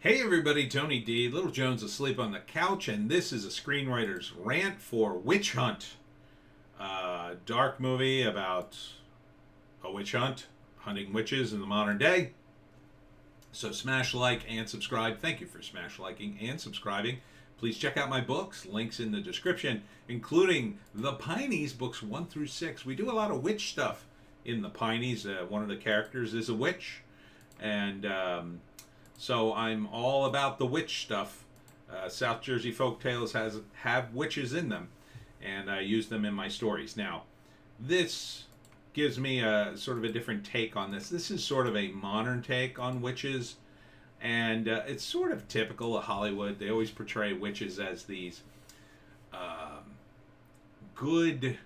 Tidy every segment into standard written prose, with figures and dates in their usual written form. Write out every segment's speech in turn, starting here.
Hey everybody, Tony D. Little Jones asleep on the couch, and this is a screenwriter's rant for Witch Hunt. Dark movie about a witch hunt, hunting witches in the modern day. So smash like and subscribe. Thank you for smash liking and subscribing. Please check out my books, links in the description, including the Pineys, books 1 through 6. We do a lot of witch stuff in the Pineys. One of the characters is a witch, and so I'm all about the witch stuff. South Jersey folk tales have witches in them, and I use them in my stories. Now, this gives me a sort of a different take on this. This is sort of a modern take on witches, and it's sort of typical of Hollywood. They always portray witches as these good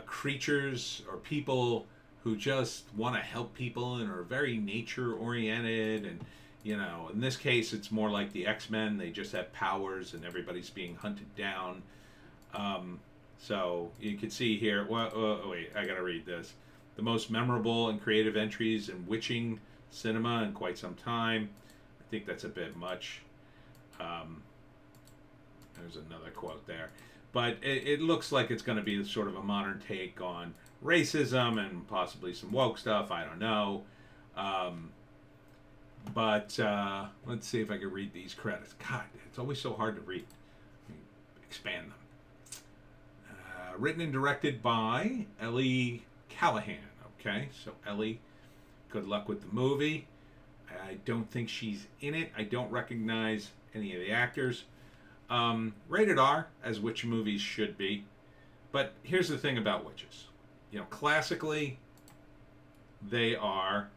creatures or people who just want to help people and are very nature oriented. And in this case it's more like the X-Men. They just have powers and everybody's being hunted down. So you can see here, wait, I gotta read this. The most memorable and creative entries in witching cinema in quite some time. I think that's a bit much. There's another quote there. But it looks like it's going to be sort of a modern take on racism and possibly some woke stuff. I don't know. But let's see if I can read these credits. God, it's always so hard to read. Let me expand them. Written and directed by Ellie Callahan. Okay, so Ellie, good luck with the movie. I don't think she's in it. I don't recognize any of the actors. Rated R, as witch movies should be. But here's the thing about witches. Classically, they are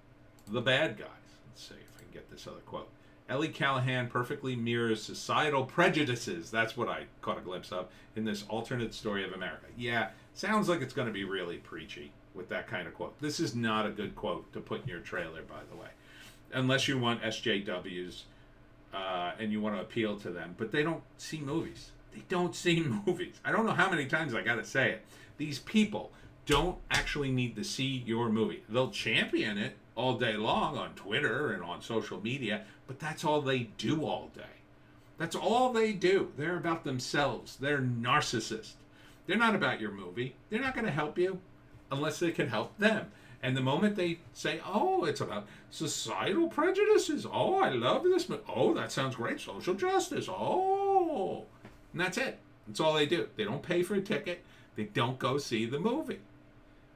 the bad guys. Let's see if I can get this other quote. Ellie Callahan perfectly mirrors societal prejudices. That's what I caught a glimpse of in this alternate story of America. Yeah, sounds like it's going to be really preachy with that kind of quote. This is not a good quote to put in your trailer, by the way. Unless you want SJWs and you want to appeal to them. But they don't see movies. They don't see movies. I don't know how many times I got to say it. These people don't actually need to see your movie. They'll champion it all day long on Twitter and on social media, but that's all they do all day. That's all they do. They're about themselves. They're narcissists. They're not about your movie. They're not going to help you unless they can help them. And the moment they say, oh, it's about societal prejudices. Oh, I love this movie. Oh, that sounds great. Social justice. Oh. And that's it. That's all they do. They don't pay for a ticket. They don't go see the movie.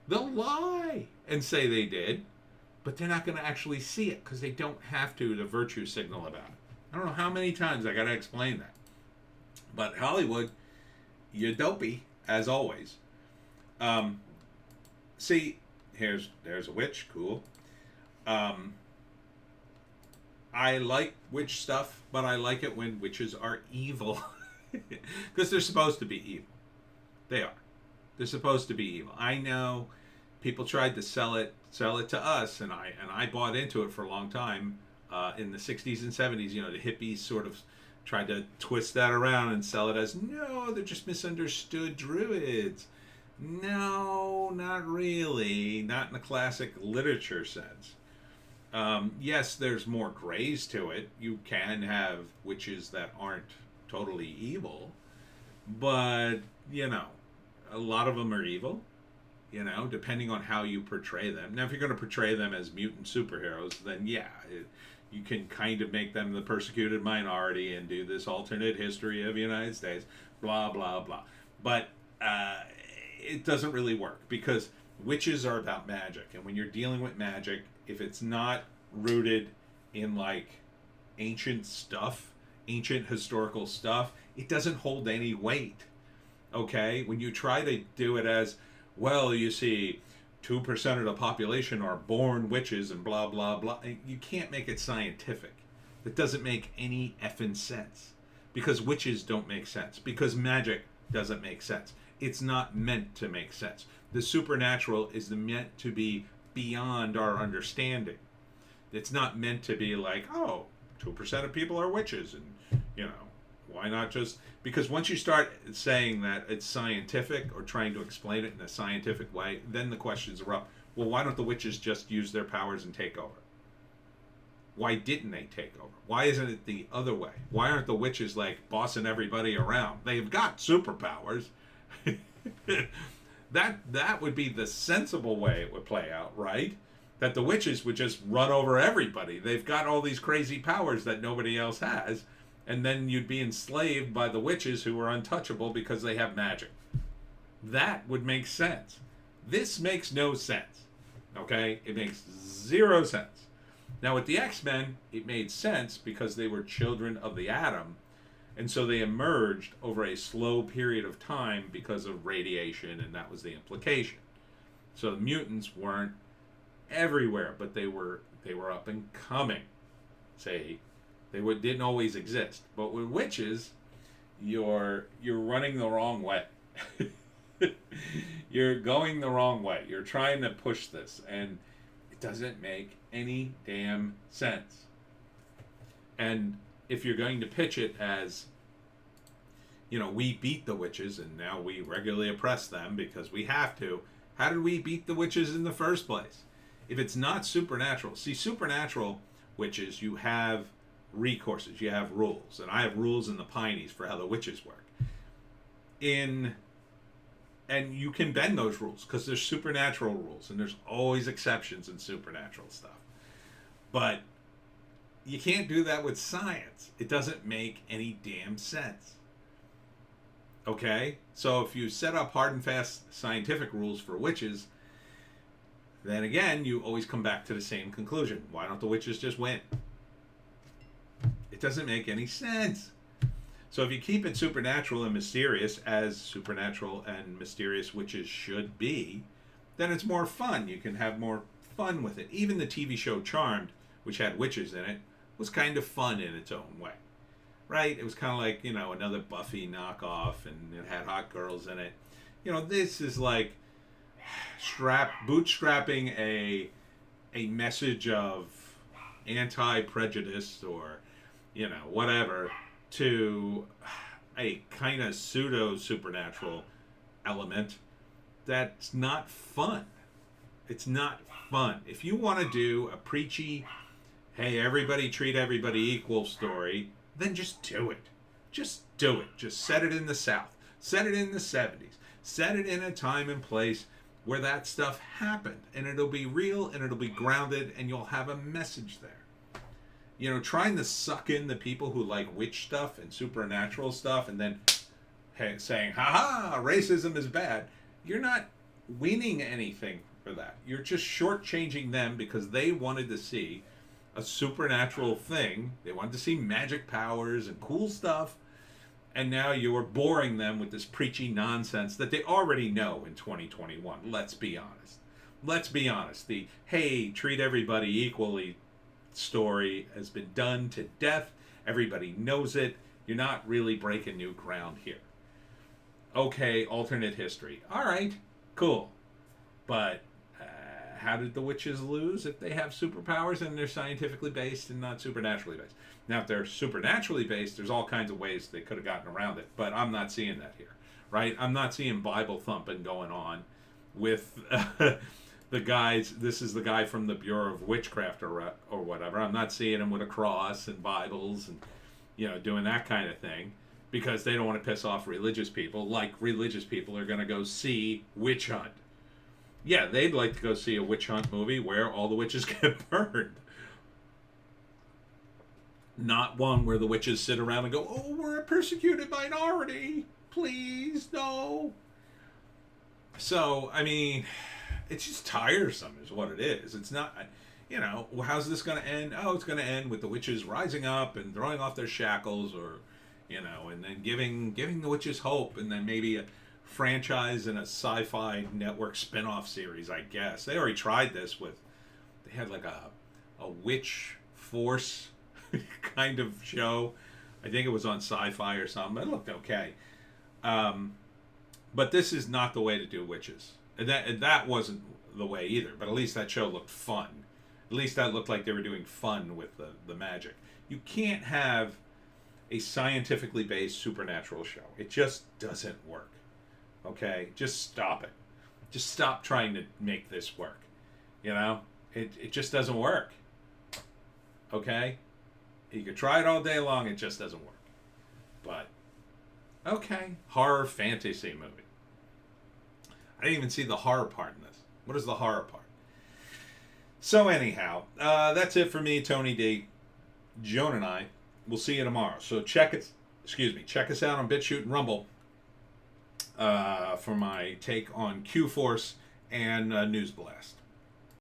They'll lie and say they did, but they're not going to actually see it because they don't have to virtue signal about it. I don't know how many times I got to explain that. But Hollywood, you're dopey, as always. See, there's a witch. Cool. I like witch stuff, but I like it when witches are evil. Because they're supposed to be evil. They are. They're supposed to be evil. I know people tried to sell it to us, and I bought into it for a long time. In the 60s and 70s, the hippies sort of tried to twist that around and sell it as, no, they're just misunderstood druids. No, not really. Not in the classic literature sense. Yes, there's more grays to it. You can have witches that aren't totally evil, but a lot of them are evil, depending on how you portray them. Now, if you're going to portray them as mutant superheroes, then you can kind of make them the persecuted minority and do this alternate history of the United States, blah, blah, blah. But it doesn't really work because witches are about magic. And when you're dealing with magic, if it's not rooted in like ancient stuff, ancient historical stuff, it doesn't hold any weight. Okay? When you try to do it as, well, you see, 2% of the population are born witches and blah, blah, blah. You can't make it scientific. It doesn't make any effing sense. Because witches don't make sense. Because magic doesn't make sense. It's not meant to make sense. The supernatural is meant to be beyond our understanding. It's not meant to be like, oh, 2% of people are witches, and why not just, because once you start saying that it's scientific or trying to explain it in a scientific way, then the questions are up. Well, why don't the witches just use their powers and take over? Why didn't they take over? Why isn't it the other way? Why aren't the witches like bossing everybody around? They've got superpowers. That would be the sensible way it would play out, right? That the witches would just run over everybody. They've got all these crazy powers that nobody else has, and then you'd be enslaved by the witches who are untouchable because they have magic. That would make sense. This makes no sense. Okay? It makes zero sense. Now with the X-Men, it made sense because they were children of the atom, and so they emerged over a slow period of time because of radiation, and that was the implication. So the mutants weren't everywhere, but they were up and coming. Say, didn't always exist. But with witches, you're running the wrong way. You're going the wrong way. You're trying to push this, and it doesn't make any damn sense. And if you're going to pitch it as, we beat the witches and now we regularly oppress them because we have to, how did we beat the witches in the first place? If it's not supernatural, see, supernatural witches, you have recourses, you have rules, and I have rules in the Pineys for how the witches work. And you can bend those rules because there's supernatural rules, and there's always exceptions in supernatural stuff. But you can't do that with science. It doesn't make any damn sense. Okay? So if you set up hard and fast scientific rules for witches, then again, you always come back to the same conclusion. Why don't the witches just win? It doesn't make any sense. So if you keep it supernatural and mysterious, as supernatural and mysterious witches should be, then it's more fun. You can have more fun with it. Even the TV show Charmed, which had witches in it, was kind of fun in its own way. Right? It was kind of like, another Buffy knockoff, and it had hot girls in it. This is like bootstrapping a message of anti-prejudice or, whatever, to a kind of pseudo-supernatural element that's not fun. It's not fun. If you want to do a preachy, hey, everybody treat everybody equal story, then just do it. Just do it. Just set it in the South. Set it in the 70s. Set it in a time and place where that stuff happened. And it'll be real, and it'll be grounded, and you'll have a message there. Trying to suck in the people who like witch stuff and supernatural stuff and then saying, ha-ha, racism is bad. You're not winning anything for that. You're just shortchanging them because they wanted to see a supernatural thing. They wanted to see magic powers and cool stuff. And now you're boring them with this preachy nonsense that they already know in 2021. Let's be honest. Let's be honest. The, hey, treat everybody equally story has been done to death. Everybody knows it. You're not really breaking new ground here. Okay, alternate history. All right, cool. But how did the witches lose if they have superpowers and they're scientifically based and not supernaturally based? Now, if they're supernaturally based, there's all kinds of ways they could have gotten around it. But I'm not seeing that here, right? I'm not seeing Bible thumping going on with the guys. This is the guy from the Bureau of Witchcraft or whatever. I'm not seeing him with a cross and Bibles and doing that kind of thing because they don't want to piss off religious people. Like religious people are going to go see Witch Hunt. Yeah, they'd like to go see a witch hunt movie where all the witches get burned. Not one where the witches sit around and go, oh, we're a persecuted minority. Please, no. So, I mean, it's just tiresome is what it is. It's not, how's this going to end? Oh, it's going to end with the witches rising up and throwing off their shackles or, and then giving the witches hope and then maybe a franchise and a sci-fi network spin-off series, I guess. They already tried this they had like a witch force kind of show. I think it was on sci-fi or something. It looked okay. But this is not the way to do witches. And that wasn't the way either, but at least that show looked fun. At least that looked like they were doing fun with the magic. You can't have a scientifically based supernatural show. It just doesn't work. Okay? Just stop it. Just stop trying to make this work. It just doesn't work. Okay? You could try it all day long, it just doesn't work. But, okay. Horror fantasy movie. I didn't even see the horror part in this. What is the horror part? So anyhow, that's it for me, Tony D. Joan and I will see you tomorrow. So check us out on Bitchute and Rumble for my take on Q-Force and News Blast.